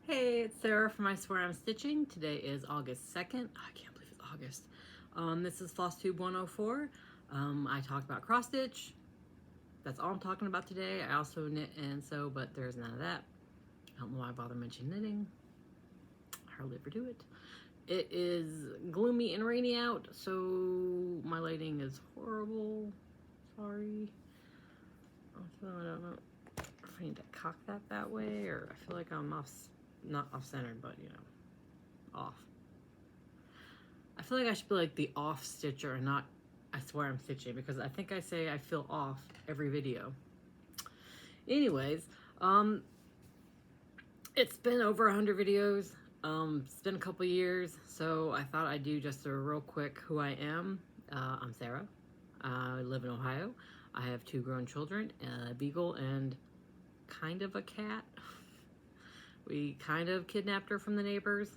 Hey, it's Sarah from I Swear I'm Stitching. Today is August 2nd. I can't believe it's August. This is Flosstube 104. I talk about cross stitch. That's all I'm talking about today. I also knit and sew, but there's none of that. I don't know why I bother mentioning knitting. I hardly ever do it. It is gloomy and rainy out, so my lighting is horrible. Sorry. Also, I don't know if I need to cock that way, or I feel like I'm not off-centered, but you know, off. I feel like I should be like the off stitcher and not I swear I'm stitching, because I think I say I feel off every video. Anyways, it's been over 100 videos. It's been a couple years, so I thought I'd do just a real quick who I am. I'm Sarah. I live in Ohio. I have 2 grown children, a beagle and kind of a cat. We kind of kidnapped her from the neighbors.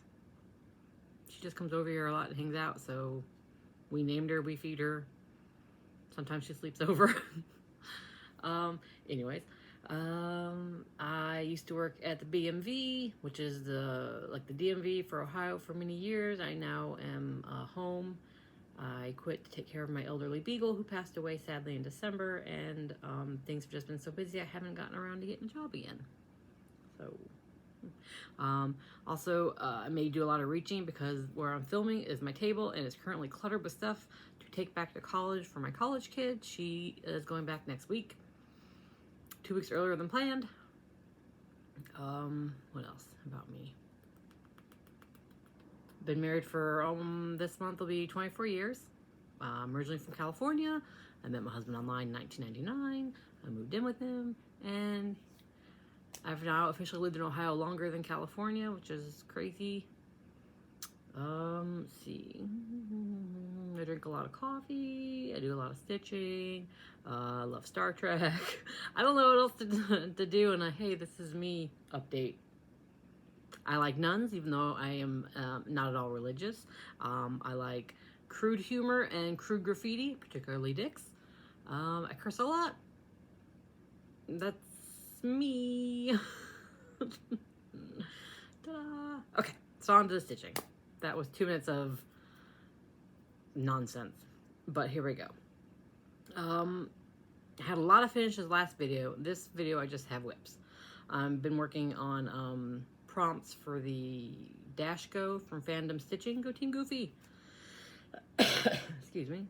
She just comes over here a lot and hangs out, so we named her, we feed her. Sometimes she sleeps over. Anyways, I used to work at the BMV, which is the DMV for Ohio for many years. I now am home. I quit to take care of my elderly beagle who passed away sadly in December, and things have just been so busy I haven't gotten around to getting a job again. So also, I may do a lot of reaching because where I'm filming is my table and it's currently cluttered with stuff to take back to college for my college kid. She is going back next week, 2 weeks earlier than planned. What else about me? Been married for this month will be 24 years. I'm originally from California. I met my husband online in 1999. I moved in with him, and I've now officially lived in Ohio longer than California, which is crazy. Let's see. I drink a lot of coffee. I do a lot of stitching. I love Star Trek. I don't know what else to do, and hey, this is me update. I like nuns, even though I am not at all religious. I like crude humor and crude graffiti, particularly dicks. I curse a lot. That's me. Ta-da. Okay, so on to the stitching. That was 2 minutes of nonsense, but here we go. I had a lot of finishes last video. This video I just have whips. I've been working on prompts for the Dash Go from Fandom Stitching. Go Team Goofy. Excuse me.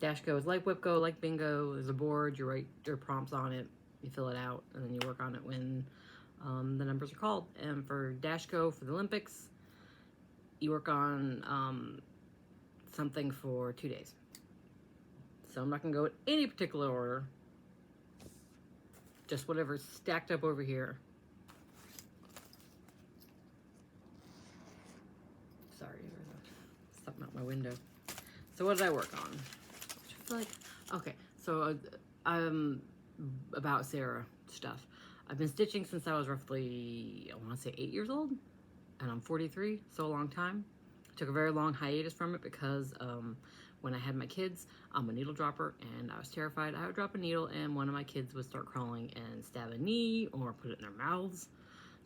Dash Go is like Whip Go, like Bingo. There's a board, you write your prompts on it, you fill it out, and then you work on it when the numbers are called. And for Dash Go, for the Olympics, you work on something for 2 days. So I'm not going to go in any particular order. Just whatever's stacked up over here. Sorry, there's something out my window. So what did I work on? Okay, so about Sarah stuff. I've been stitching since I was roughly, I want to say 8 years old, and I'm 43, so a long time. Took a very long hiatus from it because when I had my kids, I'm a needle dropper, and I was terrified I would drop a needle and one of my kids would start crawling and stab a knee or put it in their mouths.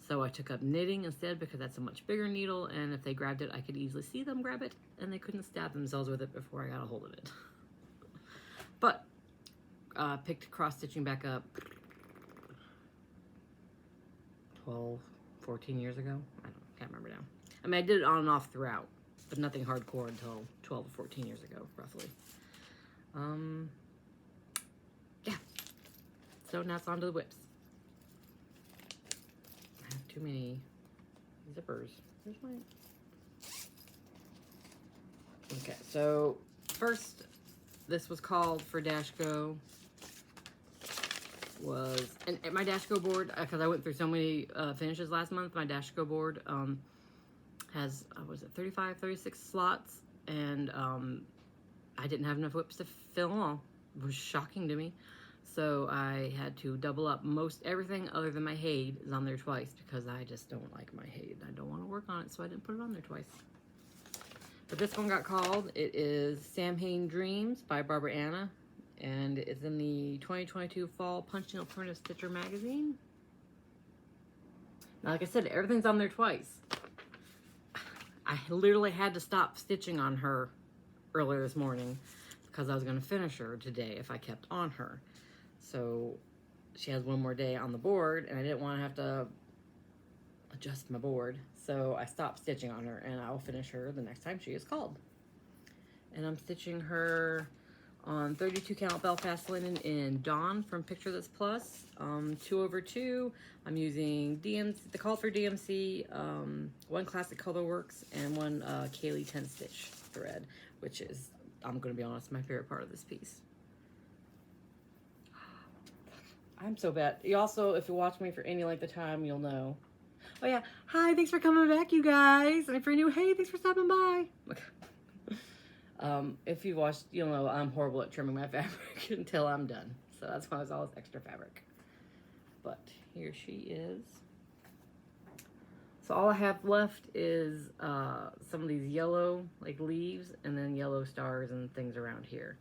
So I took up knitting instead because that's a much bigger needle, and if they grabbed it, I could easily see them grab it, and they couldn't stab themselves with it before I got a hold of it. But picked cross stitching back up 12, 14 years ago. Can't remember now. I mean, I did it on and off throughout, but nothing hardcore until 12 or 14 years ago, roughly. Yeah. So now it's on to the whips. I have too many zippers. Where's my... Okay, so first, this was called for Dash Go. And my Dash Go board, because I went through so many finishes last month, my Dash Go board has, was it 35, 36 slots, and I didn't have enough whips to fill them all. It was shocking to me. So I had to double up most everything other than my Haid is on there twice, because I just don't like my Haid. I don't want to work on it, so I didn't put it on there twice. But this one got called, it is Samhain Dreams by Barbara Anna, and it's in the 2022 Fall Punch Needle Print Stitcher magazine. Now, like I said, everything's on there twice. I literally had to stop stitching on her earlier this morning because I was going to finish her today if I kept on her. So she has one more day on the board, and I didn't want to have to adjust my board. So I stopped stitching on her, and I'll finish her the next time she is called. And I'm stitching her on 32 count Belfast linen in Dawn from Picture This Plus, 2/2. I'm using the call for DMC, one Classic Colorworks, and one Kaylee 10 stitch thread, which is, I'm gonna be honest, my favorite part of this piece. I'm so bad. You also, if you watch me for any length of time, you'll know. Oh yeah, hi, thanks for coming back, you guys. And if you're new, hey, thanks for stopping by. Okay. If you watched, you'll know I'm horrible at trimming my fabric until I'm done. So that's why there's all this extra fabric. But here she is. So all I have left is some of these yellow like leaves and then yellow stars and things around here.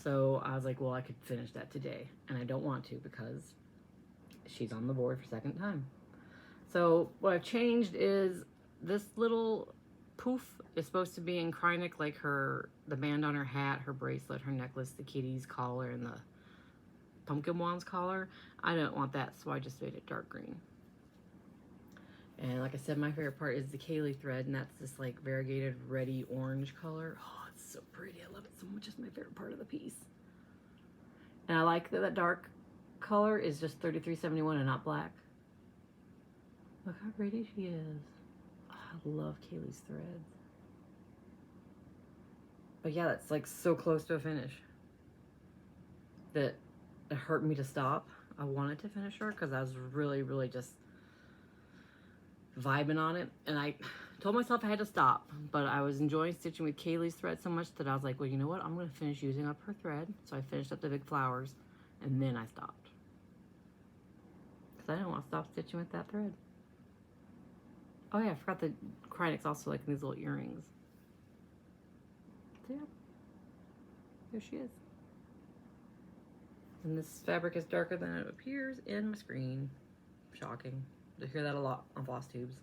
So I was like, well, I could finish that today. And I don't want to because she's on the board for second time. So what I've changed is this little poof is supposed to be in Krynic, like the band on her hat, her bracelet, her necklace, the kitty's collar, and the pumpkin wands collar. I don't want that, so I just made it dark green. And like I said, my favorite part is the Kaylee thread, and that's this like variegated reddy orange color. Oh, it's so pretty. I love it so much. It's my favorite part of the piece. And I like that dark color is just 3371 and not black. Look how pretty she is. Oh, I love Kaylee's threads. But yeah, that's like so close to a finish that it hurt me to stop. I wanted to finish her because I was really, really just vibing on it. And I told myself I had to stop, but I was enjoying stitching with Kaylee's thread so much that I was like, well, you know what? I'm going to finish using up her thread. So I finished up the big flowers and then I stopped. Because I didn't want to stop stitching with that thread. Oh yeah, I forgot the Krynic's also like these little earrings. So yeah, there she is. And this fabric is darker than it appears in my screen. Shocking. You hear that a lot on Flosstubes.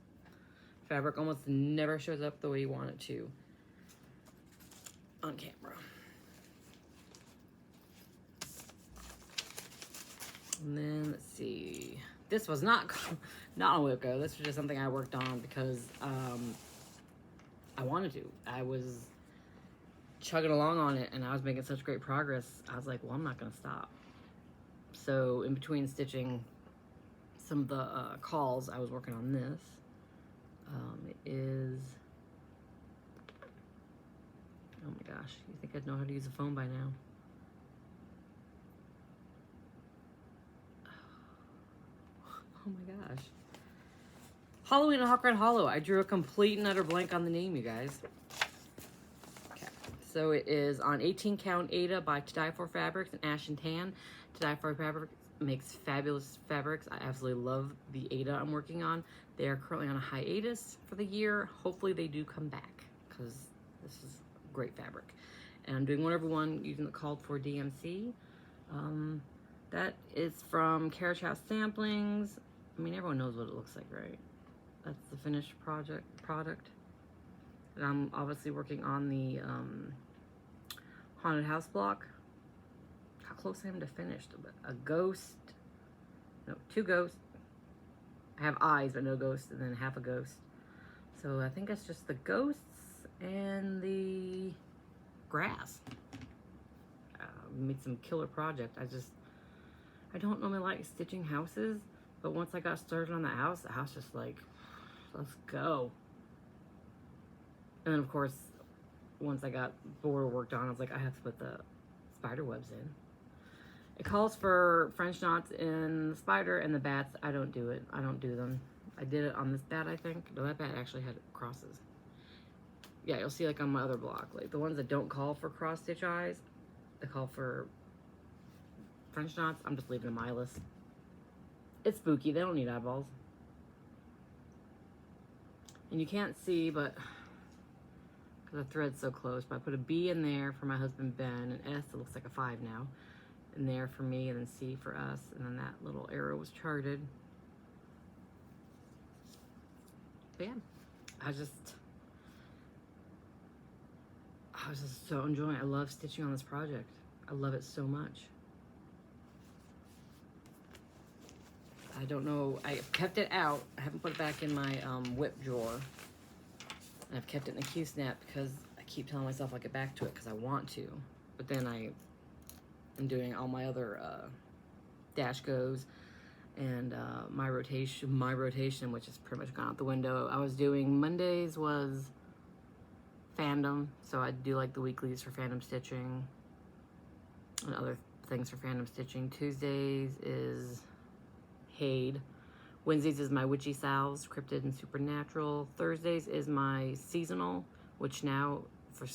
Fabric almost never shows up the way you want it to on camera. And then let's see. This was not a Wilco. This was just something I worked on because I wanted to. I was chugging along on it and I was making such great progress. I was like, well, I'm not going to stop. So in between stitching some of the calls, I was working on this. It is, oh my gosh, you think I'd know how to use a phone by now? Oh my gosh. Halloween and Hawk Red Hollow. I drew a complete and utter blank on the name, you guys. Okay. So it is on 18 count Ada by To Die For Fabrics and Ash and Tan. To Die For Fabrics makes fabulous fabrics. I absolutely love the Ada I'm working on. They are currently on a hiatus for the year. Hopefully they do come back because this is great fabric. And I'm doing one over one using the called for DMC. That is from Carriage House Samplings. I mean, everyone knows what it looks like, right? That's the finished product. And I'm obviously working on the Haunted House block. How close I am to finished. A ghost. No, 2 ghosts. I have eyes, but no ghosts, and then half a ghost. So I think it's just the ghosts and the grass. Made some killer project. I don't normally like stitching houses, but once I got started on the house just like, let's go. And then of course, once I got border worked on, I was like, I have to put the spider webs in. It calls for French knots in the spider, and the bats, I don't do it. I don't do them. I did it on this bat, I think. No, that bat actually had crosses. Yeah, you'll see like on my other block, like the ones that don't call for cross stitch eyes, they call for French knots. I'm just leaving them eyeless. It's spooky. They don't need eyeballs. And you can't see, but because the thread's so close. But I put a B in there for my husband Ben, an S, it looks like a 5 now, in there for me, and then C for us, and then that little arrow was charted. But yeah, I was just so enjoying it. I love stitching on this project. I love it so much. I don't know, I've kept it out. I haven't put it back in my whip drawer. And I've kept it in the Q-snap because I keep telling myself I'll get back to it because I want to. But then I am doing all my other dash goes and my rotation, which is pretty much gone out the window. I was doing, Mondays was fandom, so I'd do like the weeklies for fandom stitching and other things for fandom stitching. Tuesdays is Hade. Wednesdays is my witchy salves, cryptid and supernatural. Thursdays is my seasonal, which now for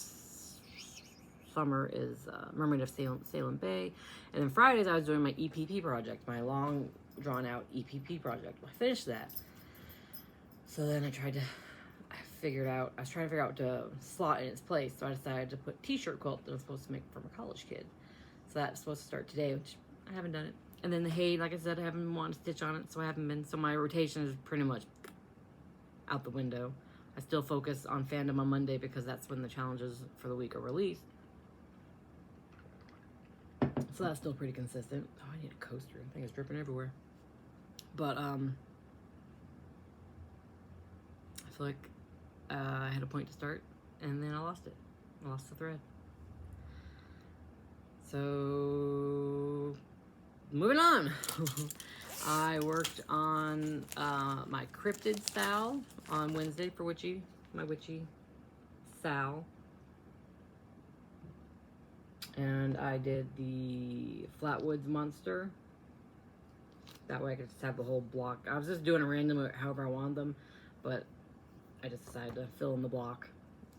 summer is Mermaid of Salem Bay. And then Fridays I was doing my EPP project, my long drawn out EPP project. I finished that. So then I was trying to figure out what to slot in its place. So I decided to put t-shirt quilt that I was supposed to make from a college kid. So that's supposed to start today, which I haven't done it. And then the hay, like I said, I haven't wanted to stitch on it, so I haven't been. So my rotation is pretty much out the window. I still focus on fandom on Monday because that's when the challenges for the week are released. So that's still pretty consistent. Oh, I need a coaster. I think it's dripping everywhere. But I feel like I had a point to start, and then I lost it. I lost the thread. So moving on. I worked on my cryptid Sal on Wednesday for my witchy Sal. And I did the Flatwoods monster. That way I could just have the whole block. I was just doing a random however I wanted them, but I just decided to fill in the block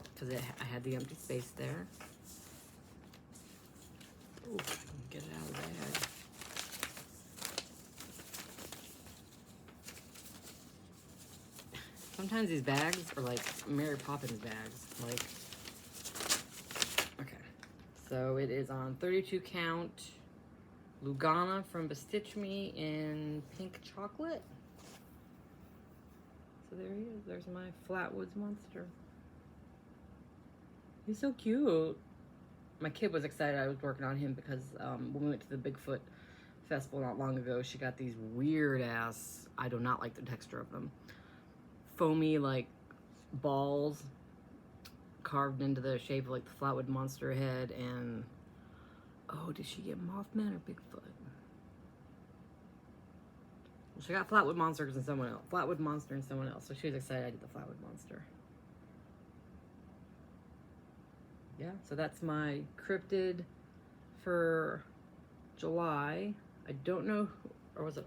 because I had the empty space there. Ooh, I can get it out of the bag. Sometimes these bags are like Mary Poppins bags. Like, okay. So it is on 32 count Lugana from Bestitch Me in pink chocolate. So there he is. There's my Flatwoods monster. He's so cute. My kid was excited I was working on him because when we went to the Bigfoot festival not long ago, she got these weird ass, I do not like the texture of them, foamy like balls carved into the shape of like the Flatwood monster head. And oh, did she get Mothman or Bigfoot? Well, she got Flatwood monsters and someone else. Flatwood monster and someone else. So she was excited I did the Flatwood monster. Yeah, so that's my cryptid for July. I don't know, or was it?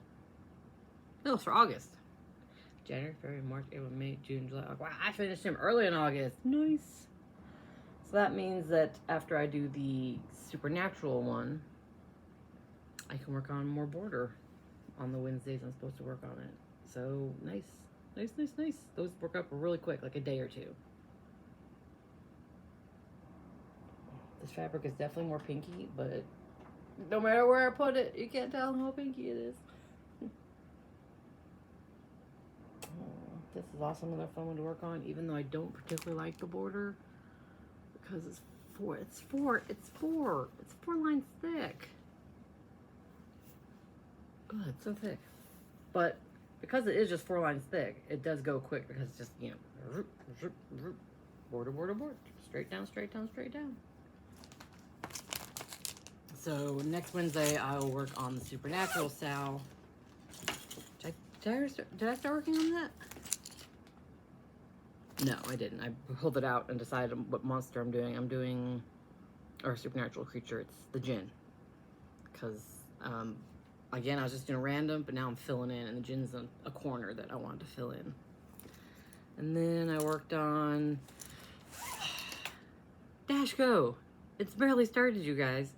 No, it's for August. January, February, March, April, May, June, July. Wow, I finished him early in August. Nice. So that means that after I do the supernatural one, I can work on more border on the Wednesdays I'm supposed to work on it. So nice, nice, nice, nice. Those work up really quick, like a day or two. This fabric is definitely more pinky, but no matter where I put it, you can't tell how pinky it is. This is also another fun one to work on, even though I don't particularly like the border because it's four lines thick. God, it's so thick. But because it is just 4 lines thick, it does go quick because it's just, you know, border, border, border, straight down, straight down, straight down. So next Wednesday I will work on the supernatural Sal. Did I start working on that? No, I didn't. I pulled it out and decided what monster I'm doing. I'm doing, or supernatural creature. It's the Djinn. Because, again, I was just doing random, but now I'm filling in, and the Djinn's a corner that I wanted to fill in. And then I worked on Dash Go. It's barely started, you guys.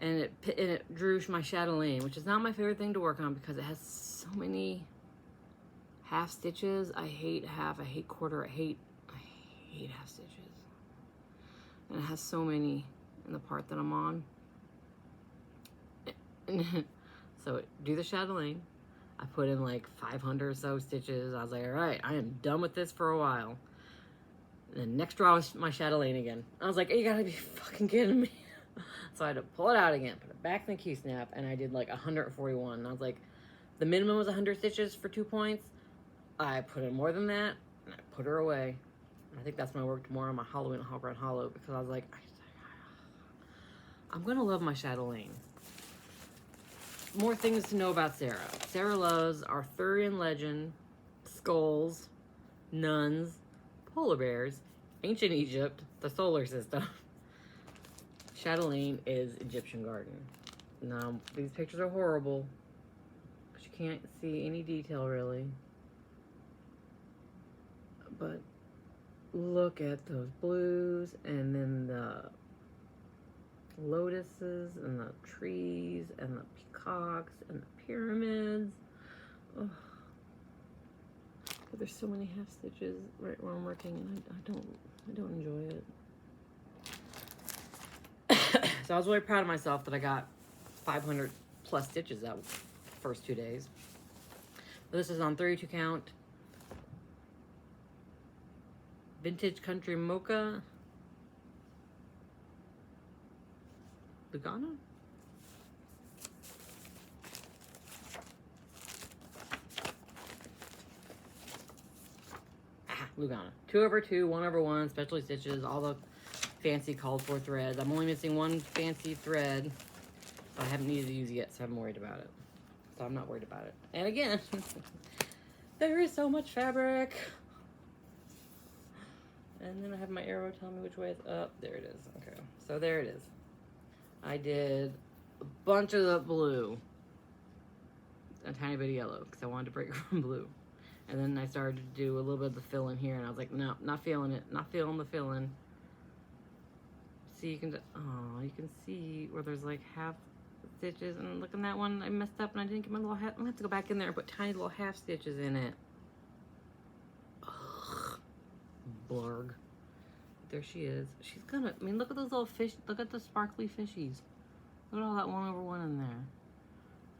And it drew my chatelaine, which is not my favorite thing to work on because it has so many half stitches. I hate half, I hate quarter, I hate half stitches. And it has so many in the part that I'm on. So do the chatelaine. I put in like 500 or so stitches. I was like, all right, I am done with this for a while. And then next row was my chatelaine again. I was like, you gotta be fucking kidding me. So I had to pull it out again, put it back in the key snap, and I did like 141. And I was like, the minimum was 100 stitches for 2 points. I put in more than that, and I put her away. And I think that's when I worked more on my Halloween Hog Run Hollow, because I was like, I'm gonna love my chatelaine. More things to know about Sarah. Sarah loves Arthurian legend, skulls, nuns, polar bears, ancient Egypt, the solar system. Chatelaine is Egyptian garden. Now, these pictures are horrible, because you can't see any detail really. But look at those blues, and then the lotuses, and the trees, and the peacocks, and the pyramids. Oh. But there's so many half stitches right where I'm working, and I don't enjoy it. So I was really proud of myself that I got 500 plus stitches that first 2 days. But this is on 32 count. Vintage Country Mocha. Lugana? Lugana. 2/2, 1/1, specialty stitches, all the fancy called for threads. I'm only missing one fancy thread, so I haven't needed to use it yet, so I'm worried about it. So I'm not worried about it. And again, there is so much fabric. And then I have my arrow telling me which way it's up. There it is. Okay, so there it is. I did a bunch of the blue, a tiny bit of yellow, because I wanted to break from blue. And then I started to do a little bit of the fill in here, and I was like, no, not feeling it. Not feeling the fill in. See, you can, oh, you can see where there's like half stitches. And look at that one, I messed up and I didn't get my little half. I'm gonna have to go back in there and put tiny little half stitches in it. Ugh. Blurg. There she is. She's gonna, I mean, look at those little fish. Look at the sparkly fishies. Look at all that 1/1 in there.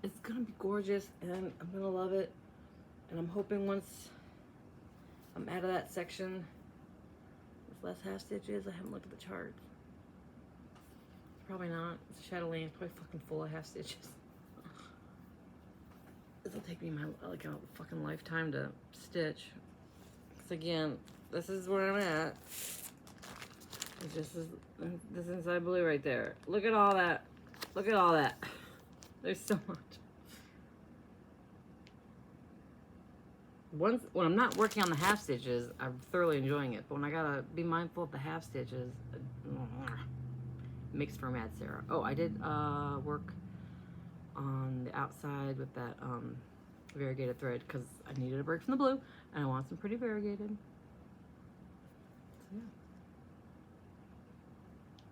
It's gonna be gorgeous, and I'm gonna love it. And I'm hoping once I'm out of that section with less half stitches, I haven't looked at the chart. Probably not. It's a chatelaine, probably fucking full of half stitches. This'll take me like a fucking lifetime to stitch. Because again, this is where I'm at. It's just this inside blue right there. Look at all that. Look at all that. There's so much. When I'm not working on the half stitches, I'm thoroughly enjoying it. But when I gotta be mindful of the half stitches, it makes for mad Sarah. Oh, I did work on the outside with that variegated thread because I needed a break from the blue and I want some pretty variegated. So yeah,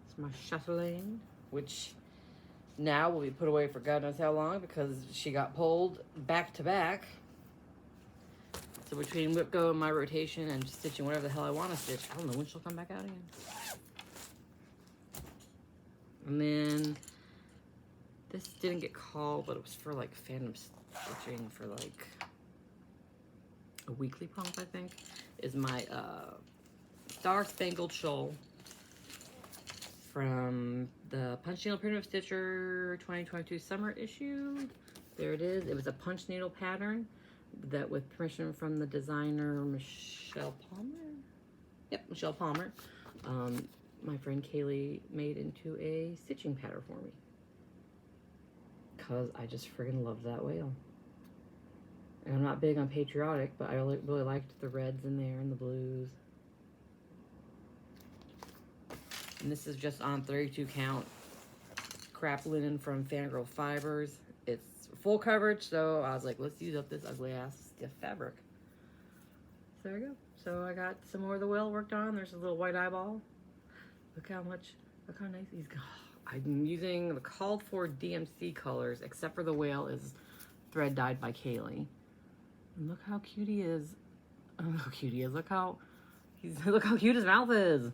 it's my chatelaine, which now will be put away for God knows how long because she got pulled back to back. So between whip go and my rotation and stitching whatever the hell I want to stitch, I don't know when she'll come back out again. And then this didn't get called, but it was for like fandom stitching for like a weekly prompt, I think, is my Star Spangled Shawl from the Punch Needle Primitive Stitcher 2022 summer issue. There it is. It was a punch needle pattern that, with permission from the designer Michelle Palmer. Yep, Michelle Palmer. My friend Kaylee made into a stitching pattern for me. Because I just friggin' love that whale. And I'm not big on patriotic, but I really liked the reds in there and the blues. And this is just on 32 count crap linen from Fangirl Fibers. It's full coverage, so I was like, let's use up this ugly ass stiff fabric. So there we go. So I got some more of the whale worked on. There's a little white eyeball. Look how nice he's got. I'm using the called for DMC colors, except for the whale is thread dyed by Kaylee. And look how cute he is. Oh, look how cute he is. Look how cute his mouth is.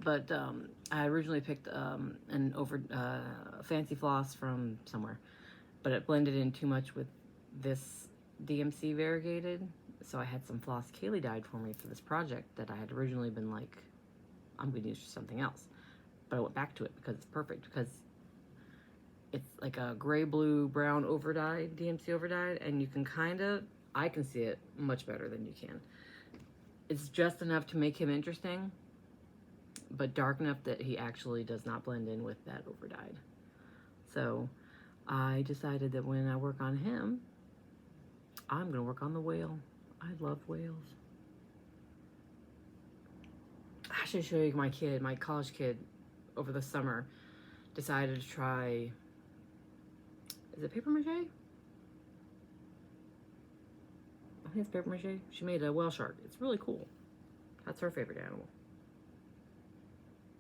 But I originally picked an fancy floss from somewhere, but it blended in too much with this DMC variegated. So I had some floss Kaylee dyed for me for this project that I had originally been like, I'm going to use for something else. But I went back to it because it's perfect, because it's like a gray, blue, brown overdyed, DMC overdyed, and you can I can see it much better than you can. It's just enough to make him interesting, but dark enough that he actually does not blend in with that overdyed. So I decided that when I work on him, I'm going to work on the whale. I love whales. I should show you my college kid, over the summer, decided to try, is it paper mache? I think it's paper mache. She made a whale shark. It's really cool. That's her favorite animal.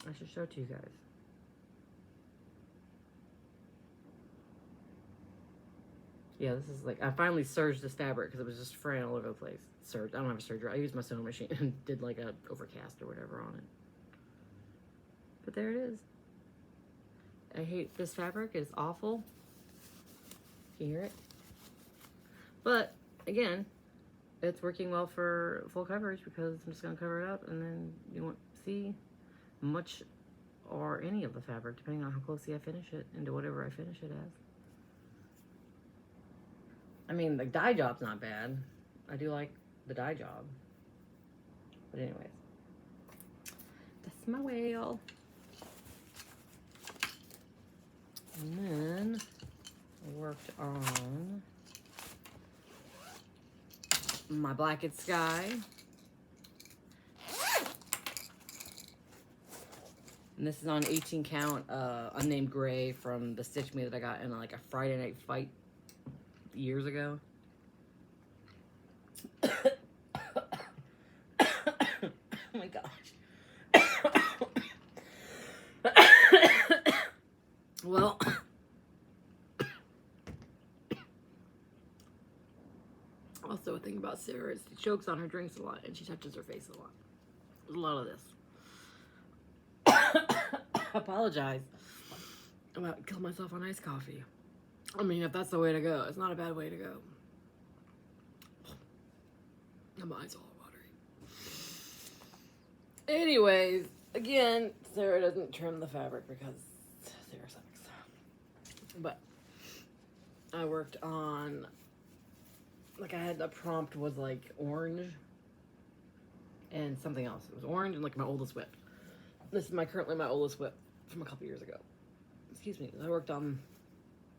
I should show it to you guys. Yeah, this is like, I finally serged this fabric because it was just fraying all over the place. Serged. I don't have a serger. I used my sewing machine and did like a overcast or whatever on it. But there it is. I hate this fabric. It's awful. Can you hear it? But again, it's working well for full coverage because I'm just going to cover it up and then you won't see much or any of the fabric depending on how closely I finish it into whatever I finish it as. I mean, the dye job's not bad. I do like the dye job. But anyways, that's my whale. And then I worked on my blanket Skie. And this is on 18 count unnamed gray from the Stitch Me that I got in like a Friday night fight years ago. Oh my gosh. Well, also a thing about Sarah is she chokes on her drinks a lot and she touches her face a lot. There's a lot of this. I apologize. I'm about to kill myself on iced coffee. I mean, if that's the way to go, it's not a bad way to go. My eyes all watery. Anyways, again, Sarah doesn't trim the fabric because Sarah sucks. But I worked on, like, I had the prompt was like orange and something else. It was orange and like my oldest whip. This is currently my oldest whip from a couple years ago. Excuse me. I worked on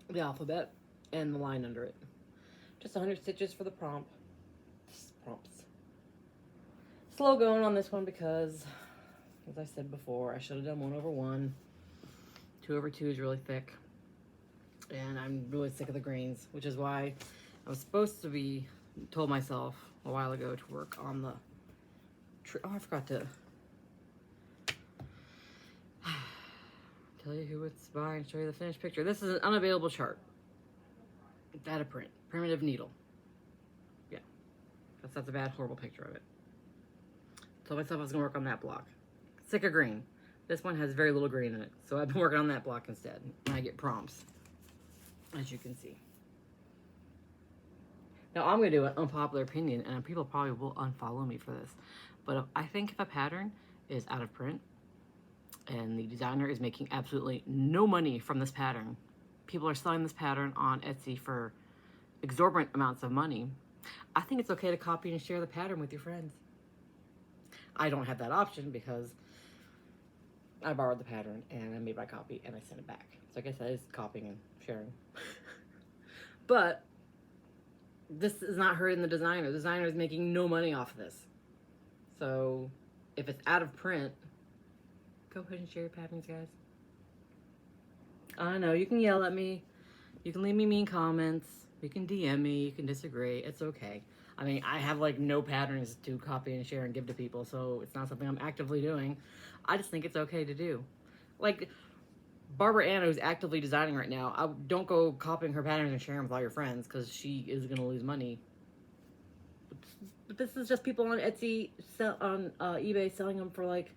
the alphabet and the line under it. Just 100 stitches for the prompt. Prompts. Slow going on this one because, as I said before, I should have done 1 over 1. 2 over 2 is really thick. And I'm really sick of the grains, which is why I was supposed to be, told myself a while ago to work on the, oh, I forgot to tell you who it's by and show you the finished picture. This is an unavailable chart. Data print. Primitive needle. Yeah. That's a bad, horrible picture of it. Told myself I was going to work on that block. Sick of green. This one has very little green in it. So I've been working on that block instead. And I get prompts, as you can see. Now I'm going to do an unpopular opinion, and people probably will unfollow me for this. But I think if a pattern is out of print, and the designer is making absolutely no money from this pattern, people are selling this pattern on Etsy for exorbitant amounts of money, I think it's okay to copy and share the pattern with your friends. I don't have that option because I borrowed the pattern and I made my copy and I sent it back. So I guess that is copying and sharing. But this is not hurting the designer. The designer is making no money off of this. So if it's out of print, go ahead and share your patterns, guys. I know, you can yell at me. You can leave me mean comments. You can DM me. You can disagree. It's okay. I mean, I have like no patterns to copy and share and give to people, so it's not something I'm actively doing. I just think it's okay to do. Like, Barbara Ann, who's actively designing right now, don't go copying her patterns and sharing them with all your friends because she is going to lose money. But this is just people on Etsy, on eBay selling them for like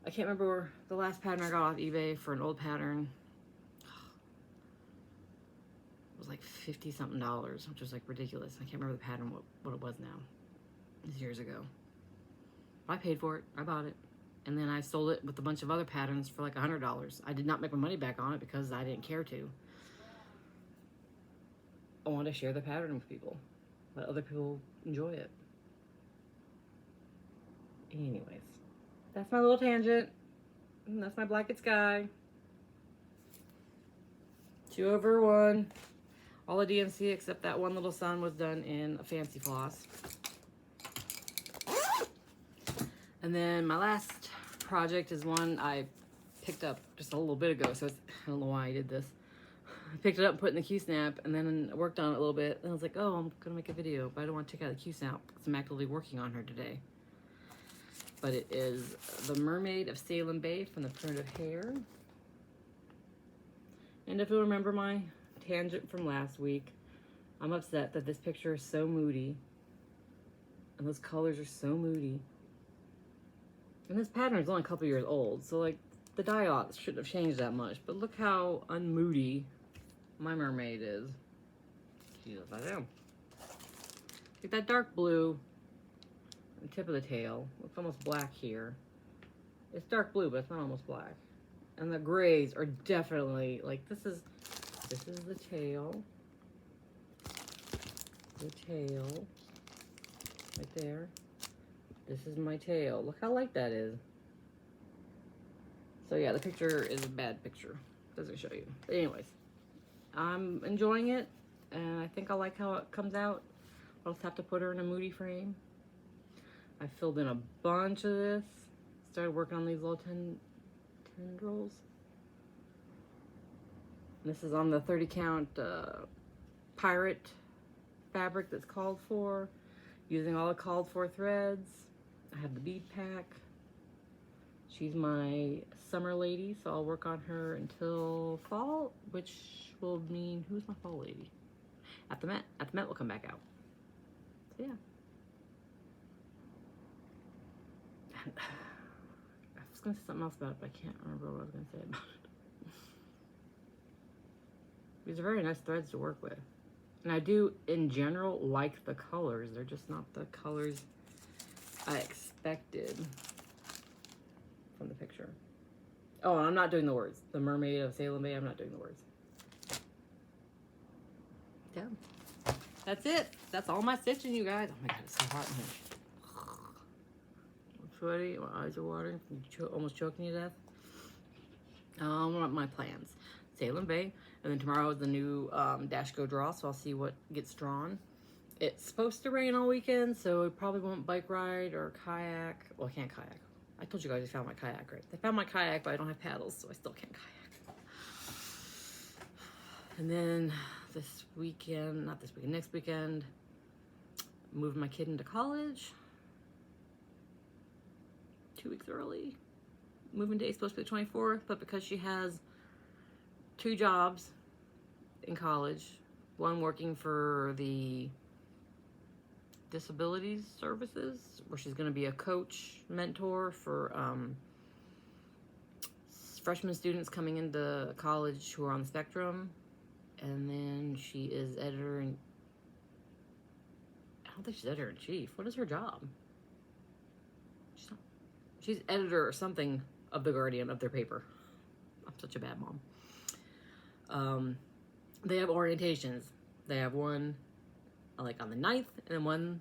I can't remember the last pattern I got off eBay for an old pattern. It was like $50 something, which was like ridiculous. I can't remember the pattern, what it was now. It was years ago. I paid for it. I bought it. And then I sold it with a bunch of other patterns for like $100. I did not make my money back on it because I didn't care to. I wanted to share the pattern with people. Let other people enjoy it. Anyways, that's my little tangent. And that's my blanket sky. 2 over 1. All a DMC except that one little sun was done in a fancy floss. And then my last project is one I picked up just a little bit ago, so I don't know why I did this. I picked it up and put it in the Q-snap, and then I worked on it a little bit, and I was like, oh, I'm gonna make a video, but I don't want to take out the Q-snap because I'm actively working on her today. But it is the Mermaid of Salem Bay from the Primitive Hair. And if you'll remember my tangent from last week, I'm upset that this picture is so moody, and those colors are so moody. And this pattern is only a couple years old, so like the dye-outs shouldn't have changed that much. But look how unmoody my mermaid is. Jesus, I am. Like that dark blue on the tip of the tail. It's almost black here. It's dark blue, but it's not almost black. And the grays are definitely like this is the tail. The tail. Right there. This is my tail. Look how light that is. So yeah, the picture is a bad picture. Doesn't show you. But anyways, I'm enjoying it, and I think I like how it comes out. I'll just have to put her in a moody frame. I filled in a bunch of this. Started working on these little tendrils. This is on the 30 count pirate fabric that's called for. Using all the called for threads. I have the bead pack. She's my summer lady, so I'll work on her until fall, which will mean, who's my fall lady? At the Met. At the Met will come back out. So yeah. And, I was going to say something else about it, but I can't remember what I was going to say about it. These are very nice threads to work with. And I do, in general, like the colors. They're just not the colors I expected from the picture. Oh, and I'm not doing the words. The Mermaid of Salem Bay, I'm not doing the words. Yeah. That's it. That's all my stitching, you guys. Oh my god, it's so hot in here. I'm sweaty. My eyes are watering. Almost choking to death. My plans. Salem Bay. And then tomorrow is the new Dash Go Draw, so I'll see what gets drawn. It's supposed to rain all weekend, so it probably won't bike ride or kayak. Well, I can't kayak. I told you guys I found my kayak, right? I found my kayak, but I don't have paddles, so I still can't kayak. And then this weekend, not this weekend, next weekend, moving my kid into college. 2 weeks early. Moving day is supposed to be the 24th, but because she has 2 jobs in college, one working for the disabilities services, where she's going to be a coach mentor for freshman students coming into college who are on the spectrum, and then she is editor and I don't think she's editor-in-chief. What is her job? She's editor or something of the Guardian, of their paper. I'm such a bad mom. They have orientations. They have one like on the 9th, and then one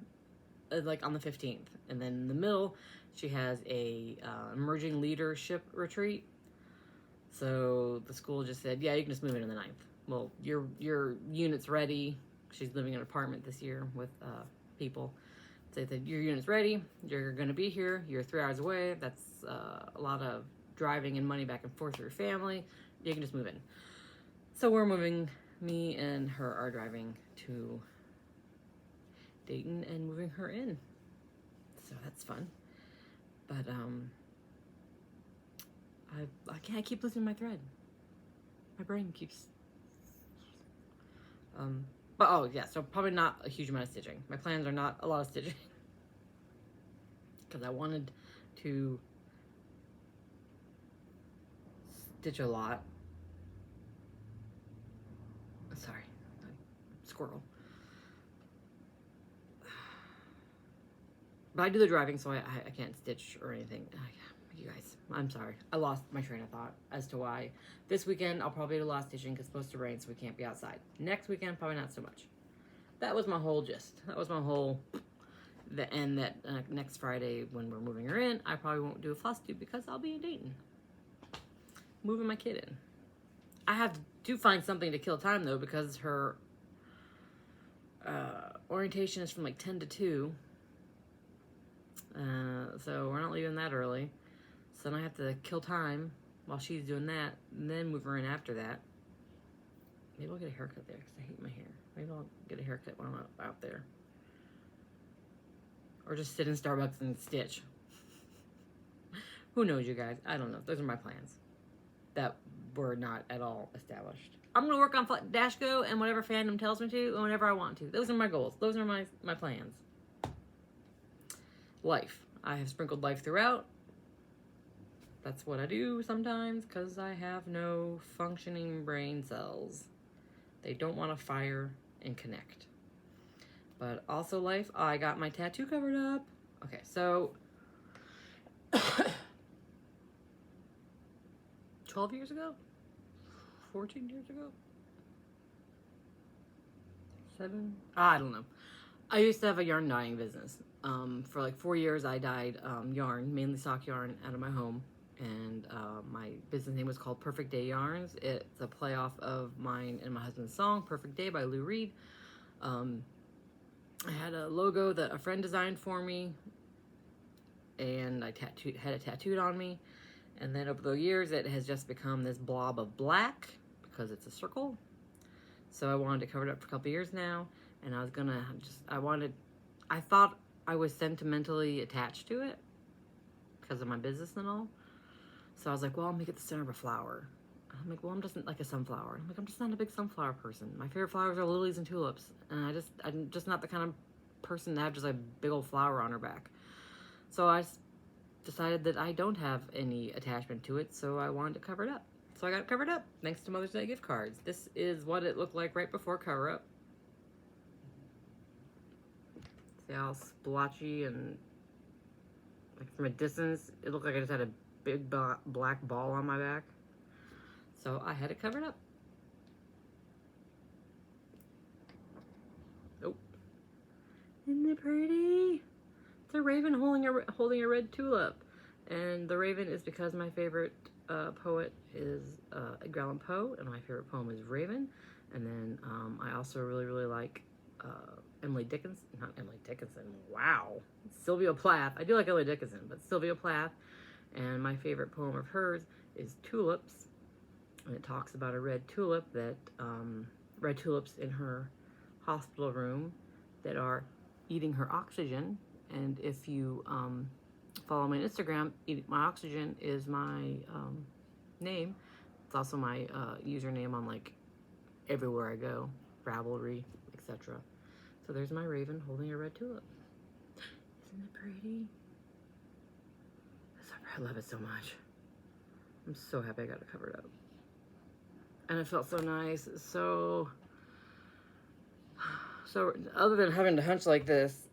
like on the 15th. And then in the middle, she has a emerging leadership retreat. So the school just said, yeah, you can just move in on the 9th. Well, your unit's ready. She's living in an apartment this year with people. Say that your unit's ready. You're going to be here. You're 3 hours away. That's a lot of driving and money back and forth for your family. You can just move in. So we're moving. Me and her are driving to Dayton and moving her in. So that's fun. But I keep losing my thread. My brain keeps. But oh yeah, so probably not a huge amount of stitching. My plans are not a lot of stitching because I wanted to stitch a lot. Sorry, squirrel. But I do the driving, so I can't stitch or anything. You guys, I'm sorry. I lost my train of thought as to why. This weekend, I'll probably do a lot of stitching because it's supposed to rain, so we can't be outside. Next weekend, probably not so much. That was my whole gist. That was my whole... The end that next Friday, when we're moving her in, I probably won't do a Flosstube because I'll be in Dayton. Moving my kid in. I have to find something to kill time, though, because her orientation is from like 10 to 2. So we're not leaving that early. So then I have to kill time while she's doing that, and then move her in after that. Maybe I'll get a haircut there because I hate my hair. Maybe I'll get a haircut when I'm out there. Or just sit in Starbucks and stitch. Who knows, you guys? I don't know. Those are my plans that were not at all established. I'm going to work on Dashco and whatever fandom tells me to and whenever I want to. Those are my goals. Those are my plans. Life. I have sprinkled life throughout. That's what I do sometimes because I have no functioning brain cells. They don't want to fire and connect. But also life, I got my tattoo covered up. Okay, so 12 years ago? 14 years ago? 7? I don't know. I used to have a yarn dyeing business. For like 4 years, I dyed yarn, mainly sock yarn, out of my home. And my business name was called Perfect Day Yarns. It's a play off of mine and my husband's song, Perfect Day by Lou Reed. I had a logo that a friend designed for me, and I had it tattooed on me. And then over the years, it has just become this blob of black because it's a circle. So I wanted to cover it up for a couple years now, and I was gonna I thought I was sentimentally attached to it because of my business and all. So I was like, well, I'll make it the center of a flower. I'm like, well, I'm just like a sunflower. I'm like, I'm just not a big sunflower person. My favorite flowers are lilies and tulips. And I'm just not the kind of person to have just a big old flower on her back. So I decided that I don't have any attachment to it, so I wanted to cover it up. So I got it covered up, thanks to Mother's Day gift cards. This is what it looked like right before cover up. See how splotchy and like from a distance, it looked like I just had a big black ball on my back. So I had it covered up. Oh, isn't it pretty? It's a raven holding a red tulip, and the raven is because my favorite poet is Edgar Allan Poe, and my favorite poem is Raven. And then I also really like Emily Dickinson. Not Emily Dickinson. Wow, Sylvia Plath. I do like Emily Dickinson, but Sylvia Plath. And my favorite poem of hers is Tulips. And it talks about a red tulip that, red tulips in her hospital room that are eating her oxygen. And if you follow me on Instagram, Eating My Oxygen is my name. It's also my username on like everywhere I go, Ravelry, etc. So there's my raven holding a red tulip. Isn't it pretty? I love it so much. I'm so happy I got it covered up. And it felt so nice. So other than having to hunch like this,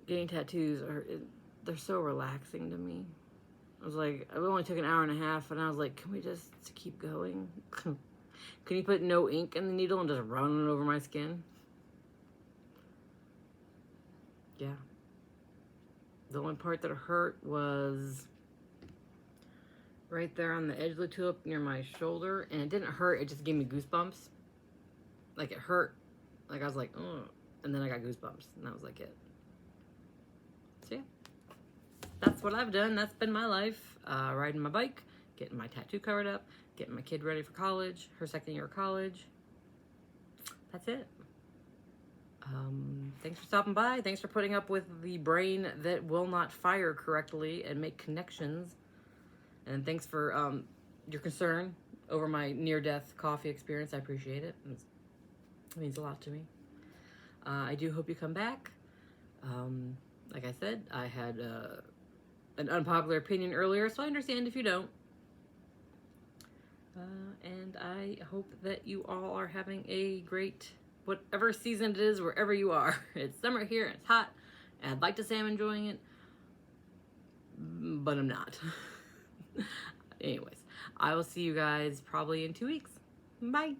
getting tattoos they're so relaxing to me. I was like, it only took an hour and a half, and I was like, can we just keep going? Can you put no ink in the needle and just run it over my skin? Yeah. The only part that hurt was right there on the edge of the tulip near my shoulder, and it didn't hurt, it just gave me goosebumps. Like, it hurt. Like, I was like, oh, and then I got goosebumps, and that was like it. So yeah, that's what I've done. That's been my life. Riding my bike, getting my tattoo covered up, getting my kid ready for college, her second year of college. That's it. Thanks for stopping by. Thanks for putting up with the brain that will not fire correctly and make connections. And thanks for your concern over my near-death coffee experience. I appreciate it. It means a lot to me. I do hope you come back. Like I said, I had an unpopular opinion earlier, so I understand if you don't. And I hope that you all are having a great, whatever season it is, wherever you are. It's summer here and it's hot. And I'd like to say I'm enjoying it, but I'm not. Anyways, I will see you guys probably in 2 weeks. Bye.